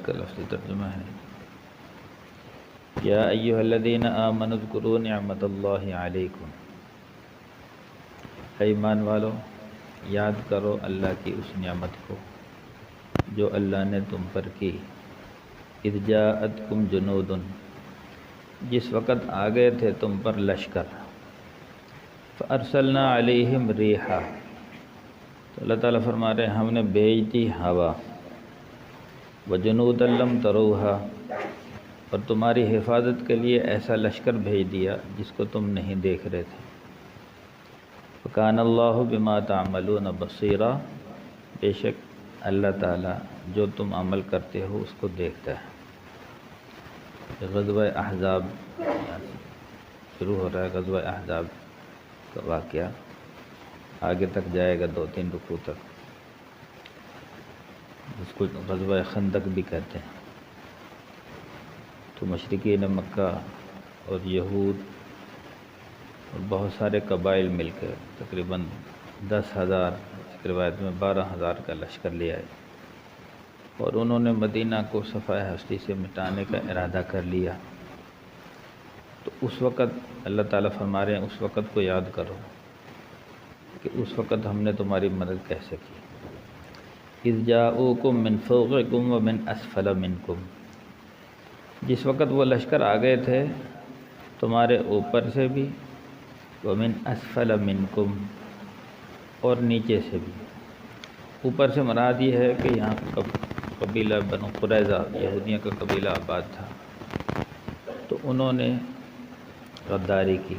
کا لفظی ترجمہ ہے یا ایھا الذین آمنوا اذکروا نعمت اللہ علیکم، اے ایمان والو یاد کرو اللہ کی اس نعمت کو جو اللہ نے تم پر کی، اذ جاءتکم جنود، جس وقت آ گئے تھے تم پر لشکر، فارسلنا علیہم ریحا، تو اللہ تعالیٰ فرما رہے ہیں ہم نے بھیج دی ہوا، وجنودا لم تروہا، اور تمہاری حفاظت کے لیے ایسا لشکر بھیج دیا جس کو تم نہیں دیکھ رہے تھے، وکان اللہ بما تعملون بصیرا، بے شک اللہ تعالیٰ جو تم عمل کرتے ہو اس کو دیکھتا ہے۔ غزوہ احزاب شروع ہو رہا ہے، غزوہ احزاب کا واقعہ آگے تک جائے گا 2-3 رکوع تک، اس کو غزوہ خندق بھی کہتے ہیں۔ تو مشرکین مکہ اور یہود اور بہت سارے قبائل مل کے تقریباً 10,000، ایک روایت میں 12,000 کا لشکر لے آئے، اور انہوں نے مدینہ کو صفحہ ہستی سے مٹانے کا ارادہ کر لیا۔ تو اس وقت اللہ تعالیٰ فرما رہے ہیں اس وقت کو یاد کرو کہ اس وقت ہم نے تمہاری مدد کیسے کی۔ اذ جاءوکم من فوقکم ومن اسفل منکم، جس وقت وہ لشکر آ گئے تھے تمہارے اوپر سے بھی، ومن اسفل منکم، اور نیچے سے بھی۔ اوپر سے مراد یہ ہے کہ یہاں قبیلہ بنو قریظہ یہودیوں کا قبیلہ آباد تھا، تو انہوں نے غداری کی،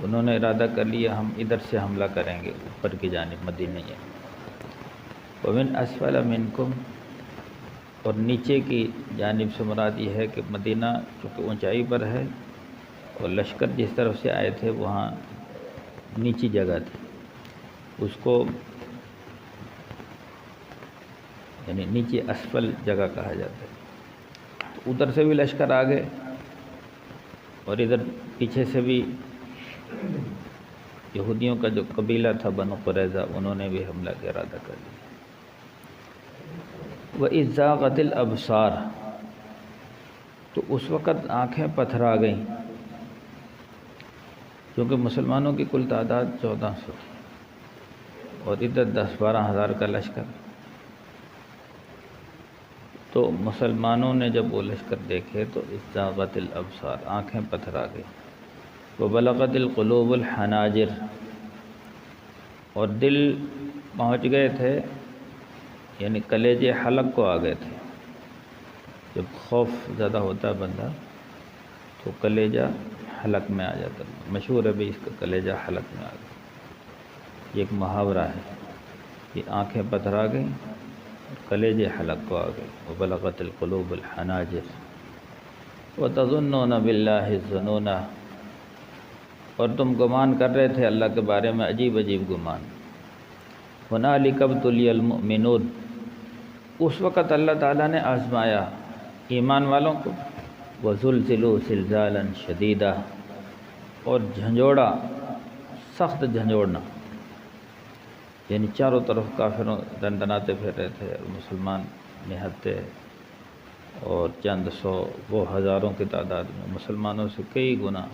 انہوں نے ارادہ کر لیا ہم ادھر سے حملہ کریں گے اوپر کی جانب مدینہ میں۔ ومن اسفل منکم، اور نیچے کی جانب سے مراد یہ ہے کہ مدینہ چونکہ اونچائی پر ہے اور لشکر جس طرف سے آئے تھے وہاں نیچی جگہ تھی، اس کو یعنی نیچے اسفل جگہ کہا جاتا ہے۔ تو ادھر سے بھی لشکر آ گئے اور ادھر پیچھے سے بھی یہودیوں کا جو قبیلہ تھا بنو قریظہ انہوں نے بھی حملہ کا ارادہ کر لیا۔ وَإِذْ زَاغَتِ الْأَبْصَارُ، تو اس وقت آنکھیں پتھرا گئیں، کیونکہ مسلمانوں کی کل تعداد 1400 اور ادھر 10-12 ہزار کا لشکر، تو مسلمانوں نے جب وہ لشکر دیکھے تو زاغت الابصار، آنکھیں پتھرا گئی، وبلغت القلوب الحناجر، اور دل پہنچ گئے تھے یعنی کلیجے حلق کو آ گئے تھے۔ جب خوف زیادہ ہوتا ہے بندہ تو کلیجہ حلق میں آ جاتا ہے، مشہور ہے بھی اس کا کلیجہ حلق میں آ گیا، یہ ایک محاورہ ہے کہ آنکھیں پتھرا گئیں کلیجے حلق کو آ گئے، وبلغت القلوب الحناجر وتظنون باللہ الظنون، اور تم گمان کر رہے تھے اللہ کے بارے میں عجیب عجیب گمان۔ ہنالک ابتلی المؤمنون، اس وقت اللہ تعالیٰ نے آزمایا ایمان والوں کو، وزلزلوا زلزالا شدیدا، اور جھنجھوڑا، سخت جھنجھوڑنا، یعنی چاروں طرف کافروں دندناتے پھر رہے تھے اور مسلمان نہتے، اور چند سو وہ ہزاروں کی تعداد میں مسلمانوں سے کئی گنا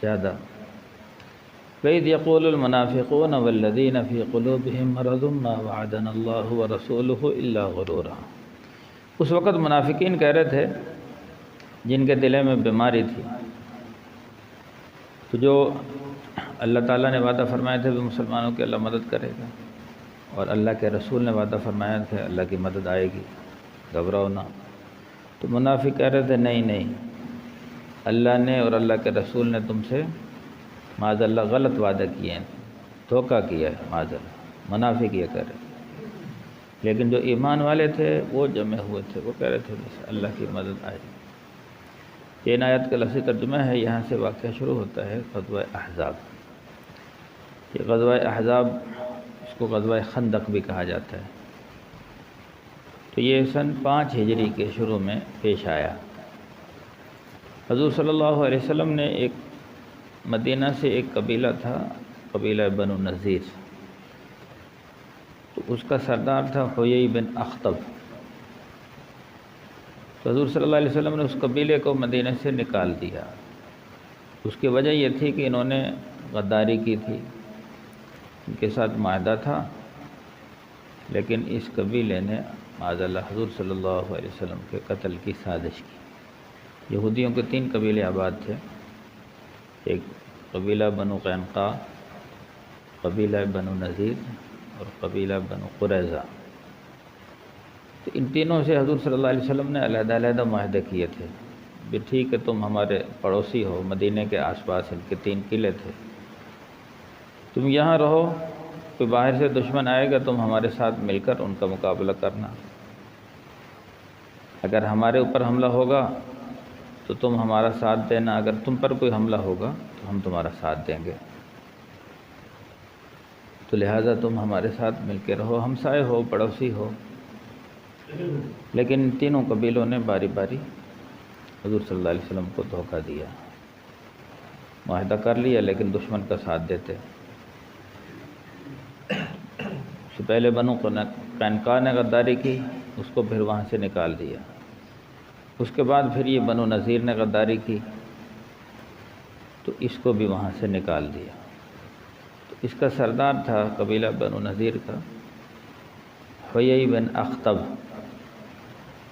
زیادہ۔ وَإِذْ يَقُولُ الْمُنَافِقُونَ وَالَّذِينَ فِي قُلُوبِهِم مَّرَضٌ مَّا وَعَدَنَا اللَّهُ وَرَسُولُهُ إِلَّا غُرُورًا، اس وقت منافقین کہہ رہے تھے جن کے دلے میں بیماری تھی، تو جو اللہ تعالیٰ نے وعدہ فرمایا تھا کہ مسلمانوں کی اللہ مدد کرے گا، اور اللہ کے رسول نے وعدہ فرمایا تھا اللہ کی مدد آئے گی، گھبراؤ نہ۔ تو منافق کہہ رہے تھے نہیں، اللہ نے اور اللہ کے رسول نے تم سے معاذ اللہ غلط وعدہ کیے ہیں، دھوکہ کیا ہے، معاذ اللہ، منافق یہ کہہ رہے تھے۔ لیکن جو ایمان والے تھے وہ جمع ہوئے تھے، وہ کہہ رہے تھے بس اللہ کی مدد آئے گی۔ یہ آیت کا لفظی ترجمہ ہے، یہاں سے واقعہ شروع ہوتا ہے غزوہ احزاب۔ یہ غزوہ احزاب اس کو غزوہ خندق بھی کہا جاتا ہے۔ تو یہ سن 5 ہجری کے شروع میں پیش آیا۔ حضور صلی اللہ علیہ وسلم نے ایک مدینہ سے ایک قبیلہ تھا، قبیلہ بنو نذیر، تو اس کا سردار تھا حیی بن اخطب۔ تو حضور صلی اللہ علیہ وسلم نے اس قبیلے کو مدینہ سے نکال دیا۔ اس کی وجہ یہ تھی کہ انہوں نے غداری کی تھی، ان کے ساتھ معاہدہ تھا، لیکن اس قبیلے نے معاذ اللہ حضور صلی اللہ علیہ وسلم کے قتل کی سازش کی۔ یہودیوں کے 3 قبیلے آباد تھے، ایک قبیلہ بنو قینقاع، قبیلہ بنو نذیر اور قبیلہ بنو قریظہ۔ تو ان تینوں سے حضور صلی اللہ علیہ وسلم نے علیحدہ علیحدہ معاہدے کیے تھے، بھی ٹھیک ہے تم ہمارے پڑوسی ہو، مدینے کے آس پاس ان کے 3 قلعے تھے، تم یہاں رہو، کوئی باہر سے دشمن آئے گا تم ہمارے ساتھ مل کر ان کا مقابلہ کرنا، اگر ہمارے اوپر حملہ ہوگا تو تم ہمارا ساتھ دینا، اگر تم پر کوئی حملہ ہوگا تو ہم تمہارا ساتھ دیں گے، تو لہٰذا تم ہمارے ساتھ مل کے رہو، ہمسائے ہو، پڑوسی ہو۔ لیکن ان تینوں قبیلوں نے باری باری حضور صلی اللہ علیہ وسلم کو دھوکہ دیا، معاہدہ کر لیا لیکن دشمن کا ساتھ دیتے۔ اس سے پہلے بنو قینقاع نے غداری کی، اس کو پھر وہاں سے نکال دیا۔ اس کے بعد پھر یہ بنو نذیر نے غداری کی تو اس کو بھی وہاں سے نکال دیا۔ تو اس کا سردار تھا قبیلہ بنو نذیر کا حیی بن اخطب،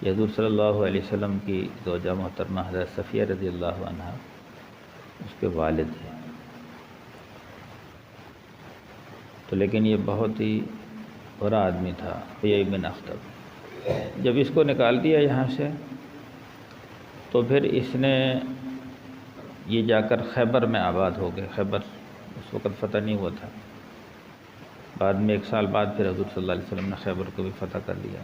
یہ حضور صلی اللہ علیہ وسلم کی زوجہ محترمہ حضرت صفیہ رضی اللہ عنہا اس کے والد ہیں۔ تو لیکن یہ بہت ہی برا آدمی تھا حیی بن اخطب۔ جب اس کو نکال دیا یہاں سے تو پھر اس نے یہ جا کر خیبر میں آباد ہو گئے۔ خیبر اس وقت فتح نہیں ہوا تھا، بعد میں 1 سال بعد پھر حضور صلی اللہ علیہ وسلم نے خیبر کو بھی فتح کر لیا،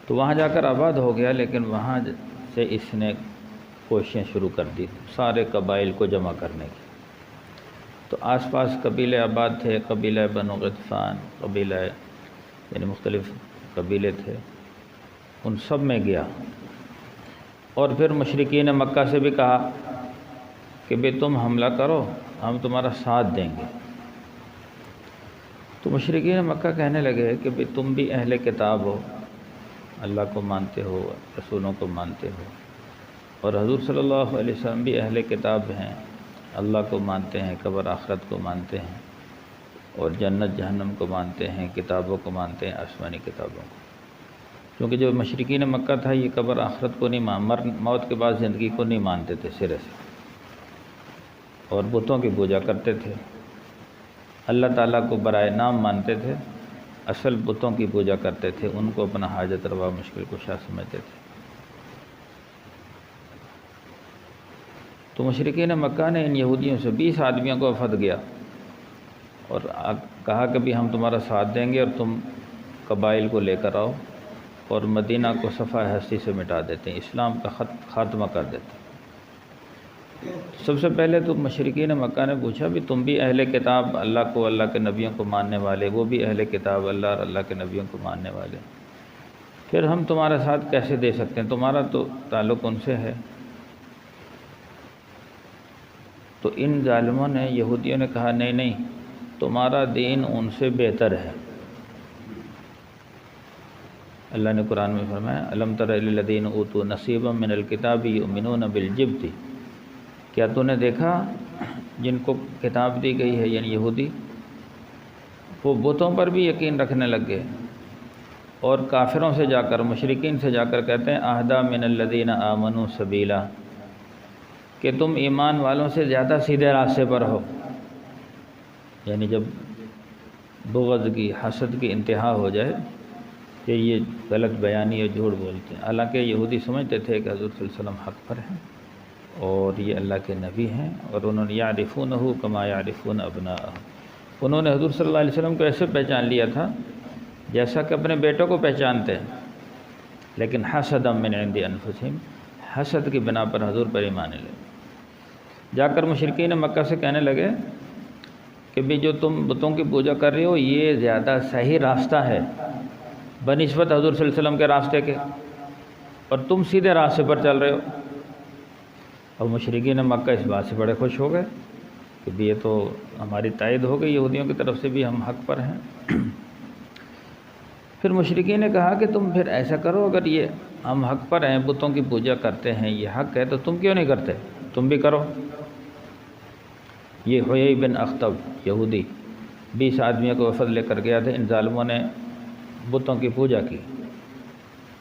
تو وہاں جا کر آباد ہو گیا۔ لیکن وہاں سے اس نے کوششیں شروع کر دی سارے قبائل کو جمع کرنے کی۔ تو آس پاس قبیلے آباد تھے، قبیلہ بنو غطفان، قبیلہ یعنی مختلف قبیلے تھے، ان سب میں گیا، اور پھر مشرکین مکہ سے بھی کہا کہ بھئی تم حملہ کرو، ہم تمہارا ساتھ دیں گے۔ تو مشرکین مکہ کہنے لگے کہ بھئی تم بھی اہل کتاب ہو، اللہ کو مانتے ہو، رسولوں کو مانتے ہو، اور حضور صلی اللہ علیہ وسلم بھی اہل کتاب ہیں، اللہ کو مانتے ہیں، قبر آخرت کو مانتے ہیں، اور جنت جہنم کو مانتے ہیں، کتابوں کو مانتے ہیں، آسمانی کتابوں کو۔ کیونکہ جو مشرکین مکہ تھا یہ قبر آخرت کو نہیں موت کے بعد زندگی کو نہیں مانتے تھے سرے سے، اور بتوں کی پوجا کرتے تھے، اللہ تعالیٰ کو برائے نام مانتے تھے، اصل بتوں کی پوجا کرتے تھے، ان کو اپنا حاجت روا مشکل کشا سمجھتے تھے۔ تو مشرکین مکہ نے ان یہودیوں سے 20 آدمیوں کو وفد گیا اور کہا کہ بھی ہم تمہارا ساتھ دیں گے اور تم قبائل کو لے کر آؤ اور مدینہ کو صفحہ ہستی سے مٹا دیتے ہیں، اسلام کا خاتمہ کر دیتے ہیں۔ سب سے پہلے تو مشرکین مکہ نے پوچھا بھی تم بھی اہل کتاب، اللہ کو، اللہ کے نبیوں کو ماننے والے، وہ بھی اہل کتاب، اللہ اور اللہ کے نبیوں کو ماننے والے، پھر ہم تمہارا ساتھ کیسے دے سکتے ہیں، تمہارا تو تعلق ان سے ہے۔ تو ان ظالموں نے، یہودیوں نے کہا نہیں نہیں، تمہارا دین ان سے بہتر ہے۔ اللہ نے قرآن میں فرمایا الم تر الی الذین اوتوا نصیبا من الکتاب یؤمنون بالجبت، کیا تو نے دیکھا جن کو کتاب دی گئی ہے یعنی یہودی، وہ بتوں پر بھی یقین رکھنے لگ گئے، اور کافروں سے جا کر، مشرکین سے جا کر کہتے ہیں اہدی من الذین آمنوا سبیلا، کہ تم ایمان والوں سے زیادہ سیدھے راستے پر ہو۔ یعنی جب بغض کی، حسد کی انتہا ہو جائے کہ یہ غلط بیانی اور جھوٹ بولتے ہیں، حالانکہ یہودی سمجھتے تھے کہ حضور صلی اللہ علیہ وسلم حق پر ہیں اور یہ اللہ کے نبی ہیں، اور انہوں نے یعرفونہ کما یعرفون ابناءہم، انہوں نے حضور صلی اللہ علیہ وسلم کو ایسے پہچان لیا تھا جیسا کہ اپنے بیٹوں کو پہچانتے ہیں، لیکن حسدا من عند انفسہم، حسد کی بنا پر حضور پر ایمان لے جا کر مشرکین مکہ سے کہنے لگے کہ بھی جو تم بتوں کی پوجا کر رہے ہو یہ زیادہ صحیح راستہ ہے بنسبت حضور صلی اللہ علیہ وسلم کے راستے کے، اور تم سیدھے راستے پر چل رہے ہو۔ اور مشرکین مکہ اس بات سے بڑے خوش ہو گئے کہ بھی یہ تو ہماری تائید ہو گئی یہودیوں کی طرف سے بھی، ہم حق پر ہیں۔ پھر مشرکین نے کہا کہ تم پھر ایسا کرو، اگر یہ ہم حق پر ہیں، بتوں کی پوجا کرتے ہیں، یہ حق ہے، تو تم کیوں نہیں کرتے؟ تم بھی کرو۔ یہ حیی بن اخطب یہودی 20 آدمیوں کو وفد لے کر گیا تھا، ان ظالموں نے بتوں کی پوجا کی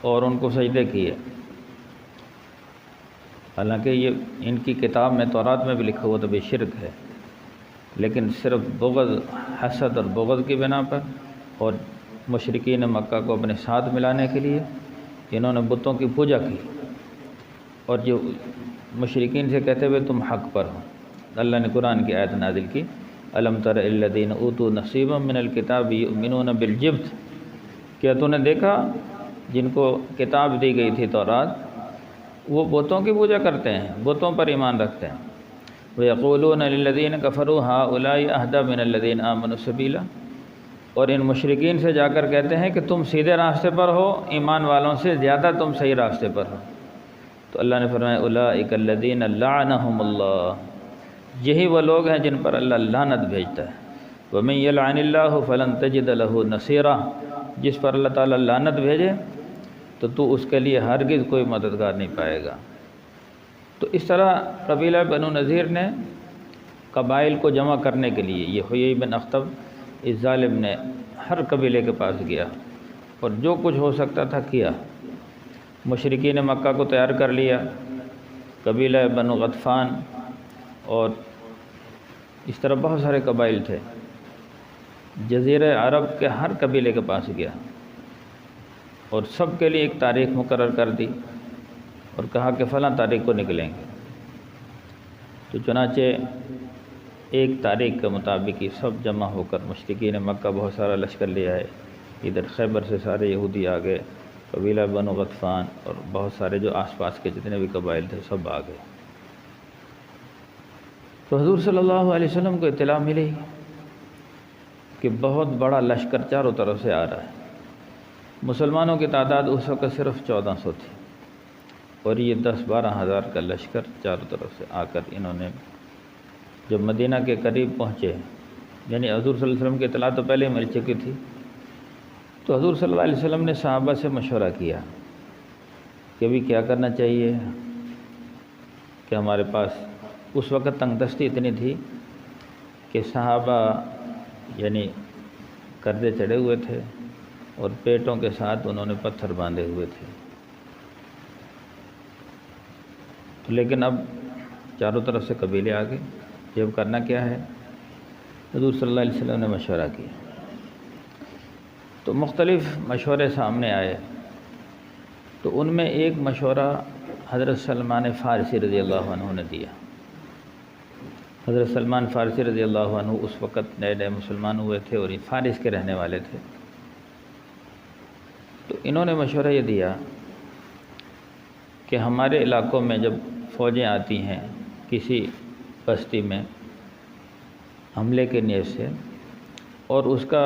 اور ان کو سجدے کیے، حالانکہ یہ ان کی کتاب میں تورات میں بھی لکھا ہوا تو بھی شرک ہے، لیکن صرف بغض، حسد اور بغض کی بنا پر اور مشرکین مکہ کو اپنے ساتھ ملانے کے لیے انہوں نے بتوں کی پوجا کی، اور جو مشرکین سے کہتے ہوئے تم حق پر ہو۔ اللہ نے قرآن کی آیت نازل کی، الم تر الذین اوتوا نصیبا من الکتاب یؤمنون بالجبت، کیا تو نے دیکھا جن کو کتاب دی گئی تھی تورات، وہ بتوں کی پوجا کرتے ہیں، بتوں پر ایمان رکھتے ہیں۔ وَيَقُولُونَ لِلَّذِينَ كَفَرُوا هَؤُلَاءِ أَهْدَىٰ مِنَ الَّذِينَ آمَنُوا سَبِيلًا، اور ان مشرکین سے جا کر کہتے ہیں کہ تم سیدھے راستے پر ہو، ایمان والوں سے زیادہ تم صحیح راستے پر ہو۔ تو اللہ نے فرمایا اولئک الذین لعنہم اللہ، یہی وہ لوگ ہیں جن پر اللہ لعنت بھیجتا ہے۔ وَمَن يَلْعَنِ اللَّهُ فَلَن تَجِدَ لَهُ نَصِيرًا، جس پر اللہ تعالیٰ لعنت بھیجے تو اس کے لیے ہرگز کوئی مددگار نہیں پائے گا۔ تو اس طرح قبیلہ بنو نذیر نے قبائل کو جمع کرنے کے لیے، یہ حیی بن اخطب اس ظالم نے ہر قبیلے کے پاس گیا اور جو کچھ ہو سکتا تھا کیا۔ مشرکین مکہ کو تیار کر لیا، قبیلہ بنو غطفان اور اس طرح بہت سارے قبائل تھے، جزیرہ عرب کے ہر قبیلے کے پاس گیا اور سب کے لیے ایک تاریخ مقرر کر دی اور کہا کہ فلاں تاریخ کو نکلیں گے۔ تو چنانچہ ایک تاریخ کے مطابق یہ سب جمع ہو کر مشرکین مکہ بہت سارا لشکر لے آئے، ادھر خیبر سے سارے یہودی آ گئے، قبیلہ بنو غطفان اور بہت سارے جو آس پاس کے جتنے بھی قبائل تھے سب آ گئے۔ تو حضور صلی اللہ علیہ وسلم کو اطلاع ملی کہ بہت بڑا لشکر چاروں طرف سے آ رہا ہے۔ مسلمانوں کی تعداد اس وقت صرف 1400 تھی اور یہ 10-12 ہزار کا لشکر چاروں طرف سے آ کر انہوں نے جب مدینہ کے قریب پہنچے، یعنی حضور صلی اللہ علیہ وسلم کی اطلاع تو پہلے ہی مل چکی تھی، تو حضور صلی اللہ علیہ وسلم نے صحابہ سے مشورہ کیا کہ ابھی کیا کرنا چاہیے، کہ ہمارے پاس اس وقت تنگ دستی اتنی تھی کہ صحابہ یعنی قرضے چڑھے ہوئے تھے اور پیٹوں کے ساتھ انہوں نے پتھر باندھے ہوئے تھے۔ تو لیکن اب چاروں طرف سے قبیلے آ گئے، جب کرنا کیا ہے؟ حضور صلی اللہ علیہ وسلم نے مشورہ کیا، تو مختلف مشورے سامنے آئے، تو ان میں ایک مشورہ حضرت سلمان فارسی رضی اللہ عنہ نے دیا۔ حضرت سلمان فارسی رضی اللہ عنہ اس وقت نئے نئے مسلمان ہوئے تھے اور یہ فارس کے رہنے والے تھے۔ تو انہوں نے مشورہ یہ دیا کہ ہمارے علاقوں میں جب فوجیں آتی ہیں کسی بستی میں حملے کے نیت سے، اور اس کا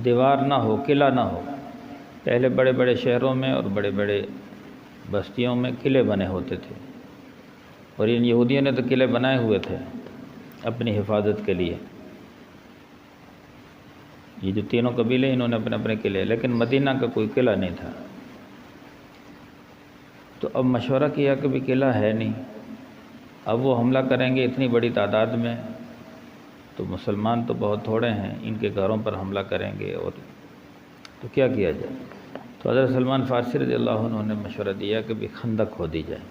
دیوار نہ ہو، قلعہ نہ ہو، پہلے بڑے بڑے شہروں میں اور بڑے بڑے بستیوں میں قلعے بنے ہوتے تھے، اور ان یہودیوں نے تو قلعے بنائے ہوئے تھے اپنی حفاظت کے لیے۔ یہ جو تینوں قبیلے انہوں نے اپنے اپنے قلعے، لیکن مدینہ کا کوئی قلعہ نہیں تھا۔ تو اب مشورہ کیا کہ بھی قلعہ ہے نہیں، اب وہ حملہ کریں گے اتنی بڑی تعداد میں، تو مسلمان تو بہت تھوڑے ہیں، ان کے گھروں پر حملہ کریں گے، اور تو کیا کیا جائے؟ تو حضرت سلمان فارسی رضی اللہ عنہ نے مشورہ دیا کہ بھی خندق کھودی جائے۔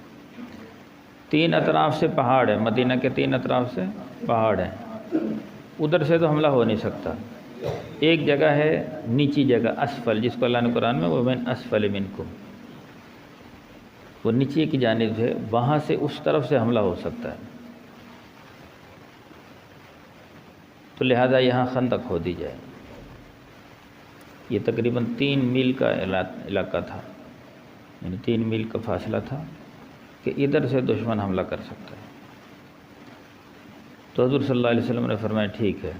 3 اطراف سے پہاڑ ہے، مدینہ کے 3 اطراف سے پہاڑ ہیں، ادھر سے تو حملہ ہو نہیں سکتا۔ ایک جگہ ہے نیچی جگہ اسفل، جس کو اللہ نے قرآن میں وَمِنْ أَسْفَلِ مِنْكُمْ، وہ نیچے کی جانب ہے، وہاں سے اس طرف سے حملہ ہو سکتا ہے، تو لہذا یہاں خندق کھودی جائے۔ یہ تقریباً 3 میل کا علاقہ تھا، یعنی 3 میل کا فاصلہ تھا کہ ادھر سے دشمن حملہ کر سکتا ہے۔ تو حضور صلی اللہ علیہ وسلم نے فرمایا ٹھیک ہے،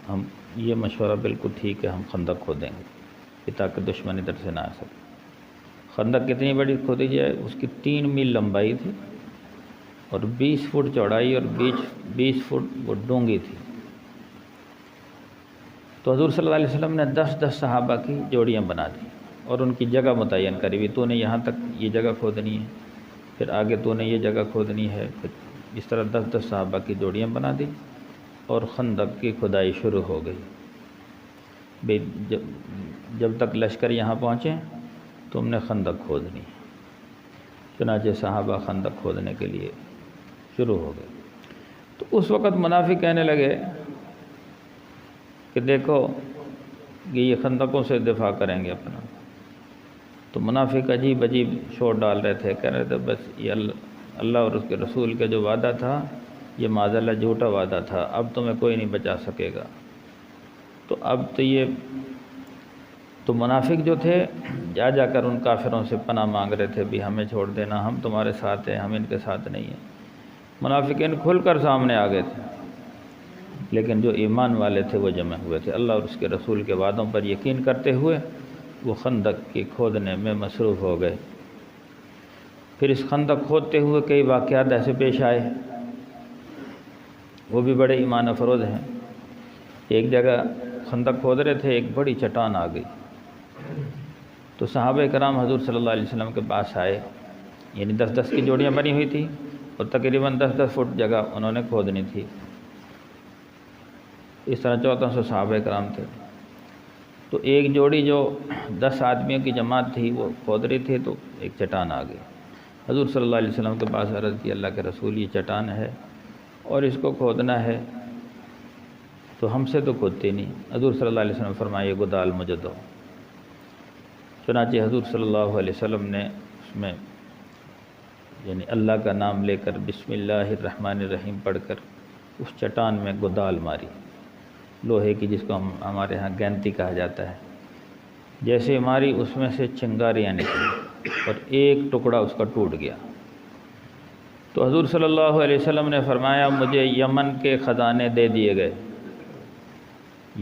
ہم یہ مشورہ بالکل ٹھیک ہے، ہم خندق کھودیں گے کہ تاکہ دشمن ادھر سے نہ آ سکے۔ خندق کتنی بڑی کھودی جائے؟ اس کی 3 میل لمبائی تھی اور 20 فٹ چوڑائی اور 20 فٹ وہ ڈونگی تھی۔ تو حضور صلی اللہ علیہ وسلم نے 10 صحابہ کی جوڑیاں بنا دی اور ان کی جگہ متعین کری ہوئی، تو نے یہاں تک یہ جگہ کھودنی ہے، پھر آگے تو نے یہ جگہ کھودنی ہے، پھر اس طرح 10 صحابہ کی جوڑیاں بنا دی اور خندق کی کھدائی شروع ہو گئی۔ بھئی جب تک لشکر یہاں پہنچے تم نے خندق کھودنی ہے۔ چنانچہ صحابہ خندق کھودنے کے لیے شروع ہو گئے۔ تو اس وقت منافق کہنے لگے کہ دیکھو کہ یہ خندقوں سے دفاع کریں گے اپنا۔ تو منافق عجیب عجیب شور ڈال رہے تھے، کہہ رہے تھے بس یہ اللہ اور اس کے رسول کا جو وعدہ تھا یہ معاذ اللہ جھوٹا وعدہ تھا، اب تمہیں کوئی نہیں بچا سکے گا۔ تو اب تو منافق جو تھے جا جا کر ان کافروں سے پناہ مانگ رہے تھے، بھی ہمیں چھوڑ دینا، ہم تمہارے ساتھ ہیں، ہم ان کے ساتھ نہیں ہیں۔ منافقین کھل کر سامنے آ گئے تھے، لیکن جو ایمان والے تھے وہ جمع ہوئے تھے، اللہ اور اس کے رسول کے وعدوں پر یقین کرتے ہوئے وہ خندق کی کھودنے میں مصروف ہو گئے۔ پھر اس خندق کھودتے ہوئے کئی واقعات ایسے پیش آئے، وہ بھی بڑے ایمان افروز ہیں۔ ایک جگہ خندق کھود رہے تھے، ایک بڑی چٹان آ گئی، تو صحابہ کرام حضور صلی اللہ علیہ وسلم کے پاس آئے، یعنی 10 کی جوڑیاں بنی ہوئی تھی اور تقریباً 10 فٹ جگہ انہوں نے کھودنی تھی۔ اس طرح 1400 صحابہ کرام تھے، تو ایک جوڑی جو 10 آدمیوں کی جماعت تھی وہ کھود رہی تھی، تو ایک چٹان آ گئی۔ حضور صلی اللہ علیہ وسلم کے پاس عرض کی، اللہ کے رسول یہ چٹان ہے اور اس کو کھودنا ہے، تو ہم سے تو کھودتے نہیں۔ حضور صلی اللہ علیہ وسلم فرمائے یہ گدال مجھے دو۔ چنانچہ حضور صلی اللہ علیہ وسلم نے اس میں یعنی اللہ کا نام لے کر بسم اللہ الرحمن الرحیم پڑھ کر اس چٹان میں گدال ماری، لوہے کی، جس کو ہمارے ہاں گینتی کہا جاتا ہے۔ جیسے ماری اس میں سے چنگاریاں نکلی اور ایک ٹکڑا اس کا ٹوٹ گیا۔ تو حضور صلی اللہ علیہ وسلم نے فرمایا مجھے یمن کے خزانے دے دیے گئے،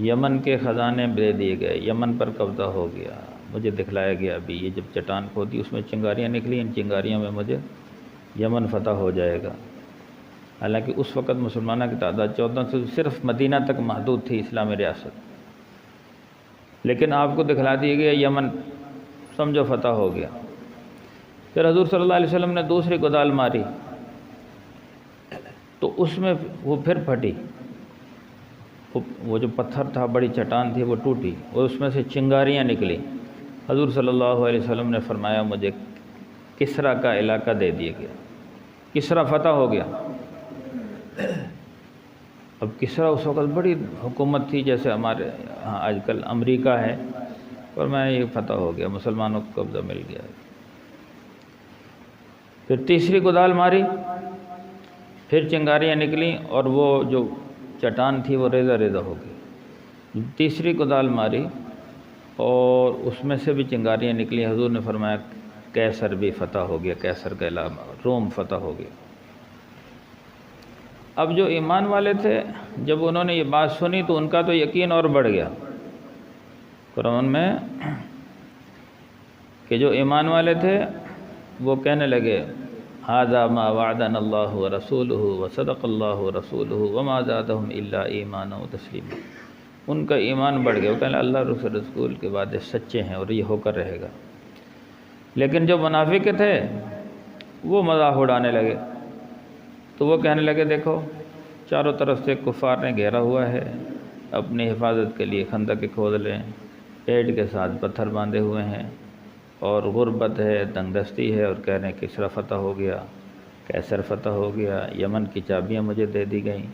یمن کے خزانے دے دیے گئے، یمن پر قبضہ ہو گیا، مجھے دکھلایا گیا ابھی یہ جب چٹان کھودی اس میں چنگاریاں نکلی، ان چنگاریوں میں مجھے یمن فتح ہو جائے گا۔ حالانکہ اس وقت مسلمانوں کی تعداد 14 سے صرف مدینہ تک محدود تھی اسلامی ریاست، لیکن آپ کو دکھلا دیا گیا یمن، سمجھو فتح ہو گیا۔ پھر حضور صلی اللہ علیہ وسلم نے دوسری گدال ماری تو اس میں وہ پھر پھٹی، وہ جو پتھر تھا، بڑی چٹان تھی، وہ ٹوٹی اور اس میں سے چنگاریاں نکلی۔ حضور صلی اللہ علیہ وسلم نے فرمایا مجھے کسرا کا علاقہ دے دیا گیا، کسرا فتح ہو گیا۔ اب کسرا اس وقت بڑی حکومت تھی، جیسے ہمارے ہاں آج کل امریکہ ہے، اور میں یہ فتح ہو گیا، مسلمانوں کو قبضہ مل گیا۔ پھر تیسری گدال ماری، پھر چنگاریاں نکلیں اور وہ جو چٹان تھی وہ ریزہ ریزہ ہو گئی۔ تیسری گدال ماری اور اس میں سے بھی چنگاریاں نکلی۔ حضور نے فرمایا کیسر بھی فتح ہو گیا، کیسر کا علاقہ، روم فتح ہو گیا۔ اب جو ایمان والے تھے جب انہوں نے یہ بات سنی تو ان کا تو یقین اور بڑھ گیا قرآن میں، کہ جو ایمان والے تھے وہ کہنے لگے ھذا ما وعدنا اللہ ورسولہ وصدق اللہ ورسولہ وما زادہم الا ایمانا وتسلیما۔ ان کا ایمان بڑھ گیا، وہ کہنے اللہ اور رسول کے وعدے سچے ہیں اور یہ ہو کر رہے گا۔ لیکن جو منافق تھے وہ مذاق اڑانے لگے، تو وہ کہنے لگے دیکھو چاروں طرف سے کفار نے گھیرا ہوا ہے، اپنی حفاظت کے لیے خندق کھود لیں، پیٹ کے ساتھ پتھر باندھے ہوئے ہیں، اور غربت ہے، تنگ دستی ہے، اور کہہ رہے ہیں کسرا فتح ہو گیا، کیسر فتح ہو گیا، یمن کی چابیاں مجھے دے دی گئیں۔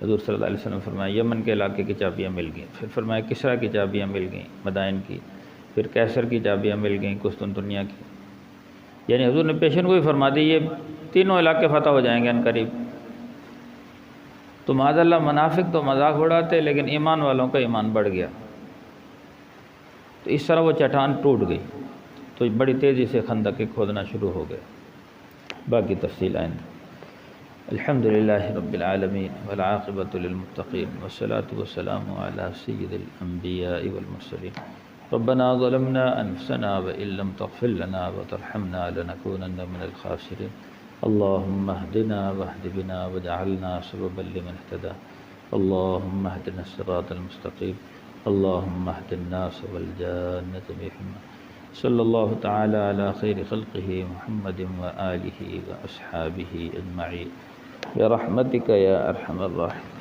حضور صلی اللہ علیہ وسلم فرمایا یمن کے علاقے کی چابیاں مل گئیں، پھر فرمایا کسرا کی چابیاں مل گئیں مدائن کی، پھر کیسر کی چابیاں مل گئیں قسطنطنیہ کی۔ یعنی حضور نے پیشن گوئی فرما دی یہ تینوں علاقے فتح ہو جائیں گے ان قریب۔ تو معاذ اللہ منافق تو مذاق اڑاتے، لیکن ایمان والوں کا ایمان بڑھ گیا، تو اس طرح وہ چٹان ٹوٹ گئی، تو بڑی تیزی سے خندق کھودنا شروع ہو گئے۔ باقی تفصیل آئیں۔ الحمدللہ رب العالمین والعاقبۃ للمتقین والصلاة والسلام علی سید الانبیاء والمرسلین۔ ربنا ظلمنا انفسنا وان لم تغفر لنا وترحمنا لنكونن من الخاسرین۔ اللهم اهدنا واهد بنا واجعلنا سببا لمن اهتدى۔ اللهم اهدنا الصراط المستقيم۔ اللهم اهد الناس والجنة بهما صلی اللہ تعالی علی خیر خلقہ محمد وآلہ وأصحابہ اجمعین برحمتک یا ارحم الراحمین.